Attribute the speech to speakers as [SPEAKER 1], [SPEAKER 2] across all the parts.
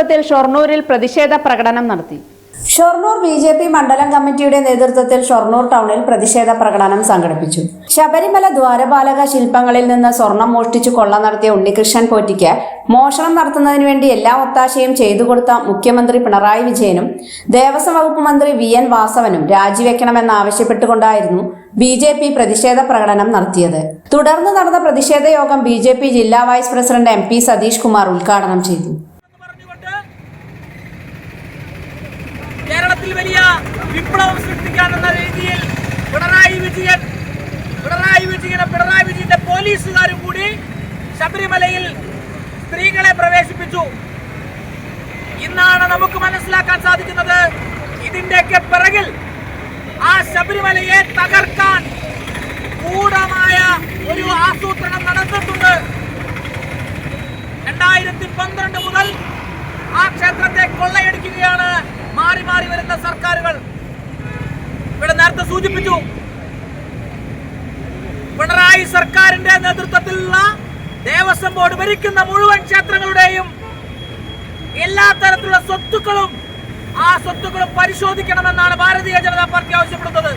[SPEAKER 1] നേതൃത്വത്തിൽ ഷൊർണൂരിൽ പ്രതിഷേധ പ്രകടനം നടത്തി.
[SPEAKER 2] ഷൊർണൂർ ബി.ജെ.പി. മണ്ഡലം കമ്മിറ്റിയുടെ നേതൃത്വത്തിൽ ഷൊർണൂർ ടൗണിൽ പ്രതിഷേധ പ്രകടനം സംഘടിപ്പിച്ചു. ശബരിമല ദ്വാരപാലക ശില്പങ്ങളിൽ നിന്ന് സ്വർണം മോഷ്ടിച്ചു കൊള്ള നടത്തിയ ഉണ്ണികൃഷ്ണൻ പോറ്റിക്ക് മോഷണം നടത്തുന്നതിന് വേണ്ടി എല്ലാ ഒത്താശയും ചെയ്തു കൊടുത്ത മുഖ്യമന്ത്രി പിണറായി വിജയനും ദേവസ്വം വകുപ്പ് മന്ത്രി വി.എൻ. വാസവനും രാജിവെക്കണമെന്നാവശ്യപ്പെട്ടുകൊണ്ടായിരുന്നു ബി.ജെ.പി. പ്രതിഷേധ പ്രകടനം നടത്തിയത്. തുടർന്ന് നടന്ന പ്രതിഷേധ യോഗം ബി.ജെ.പി. ജില്ലാ vice president MP. Satish Kumar ഉദ്ഘാടനം ചെയ്തു.
[SPEAKER 3] കേരളത്തിൽ വലിയ വിപ്ലവം സൃഷ്ടിക്കാനെന്ന രീതിയിൽ പിണറായി വിജയന്റെ പോലീസുകാരും കൂടി ശബരിമലയിൽ സ്ത്രീകളെ പ്രവേശിപ്പിച്ചു. ഇന്നാണ് നമുക്ക് മനസ്സിലാക്കാൻ സാധിക്കുന്നത് ഇതിന്റെയൊക്കെ പിറകിൽ ആ ശബരിമലയെ തകർക്കാൻ ഗൂഢമായ ഒരു ആസൂത്രണം നടന്നിട്ടുണ്ട്. 2012 മുതൽ ആ ക്ഷേത്രത്തെ കൊള്ളയടിക്കുകയാണ് മാറി മാറി വരുന്ന സർക്കാരുകൾ. ഇവിടെ നേരത്തെ സൂചിപ്പിച്ചു, പിണറായി സർക്കാരിന്റെ നേതൃത്വത്തിലുള്ള ദേവസ്വം ബോർഡ് ഭരിക്കുന്ന മുഴുവൻ ക്ഷേത്രങ്ങളുടെയും എല്ലാ തരത്തിലുള്ള സ്വത്തുക്കളും പരിശോധിക്കണമെന്നാണ് ഭാരതീയ ജനതാ പാർട്ടി ആവശ്യപ്പെടുന്നത്.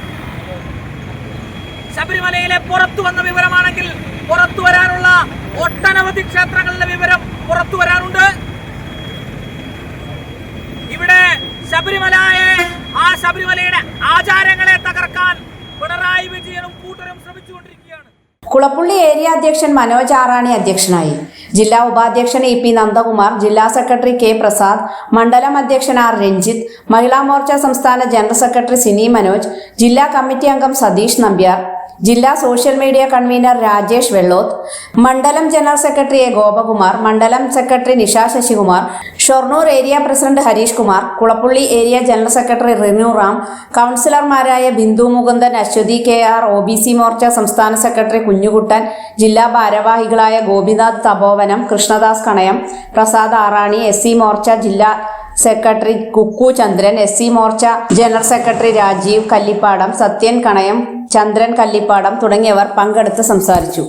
[SPEAKER 3] ശബരിമലയിലെ പുറത്തു വന്ന വിവരമാണെങ്കിൽ പുറത്തു വരാനുള്ള ഒട്ടനവധി ക്ഷേത്രങ്ങളുടെ വിവരം പുറത്തു വരാനുണ്ട്. ഇവിടെ ശബരിമലയുടെ ആചാരങ്ങളെ തകർക്കാൻ പിണറായി വിജയനും കൂട്ടരും ശ്രമിച്ചുകൊണ്ടിരിക്കുകയാണ്.
[SPEAKER 2] കുളപ്പുള്ളി ഏരിയ അധ്യക്ഷൻ മനോജ് ആറാണി അധ്യക്ഷനായി. ജില്ലാ ഉപാധ്യക്ഷൻ ഇ.പി. നന്ദകുമാർ, ജില്ലാ സെക്രട്ടറി കെ. പ്രസാദ്, മണ്ഡലം അധ്യക്ഷൻ ആർ. രഞ്ജിത്ത്, മഹിളാ മോർച്ച സംസ്ഥാന ജനറൽ സെക്രട്ടറി സിനി മനോജ്, ജില്ലാ കമ്മിറ്റി അംഗം സതീഷ് നമ്പ്യാർ, ജില്ലാ social media convener Rajesh Vellothu, മണ്ഡലം ജനറൽ സെക്രട്ടറി എ. ഗോപകുമാർ, മണ്ഡലം secretary Nisha Sasikumar, Shoranur area president Harish Kumar, Kulappully area general secretary Rinu Ram, കൗൺസിലർമാരായ ബിന്ദു മുകുന്ദൻ, അശ്വതി കെ.ആർ, ഒ.ബി.സി. മോർച്ച സംസ്ഥാന സെക്രട്ടറി കുഞ്ഞുകുട്ടൻ, ജില്ലാ ഭാരവാഹികളായ ഗോപിനാഥ് തപോവനം, കൃഷ്ണദാസ് കണയം, പ്രസാദ് ആറാണി, എസ്.സി. മോർച്ച ജില്ലാ secretary Kukku Chandran, SC. Morcha general secretary Rajeev Kallippadam, Sathyan Kanayam, Chandran Kallippadam തുടങ്ങിയവർ പങ്കെടുത്ത് സംസാരിച്ചു.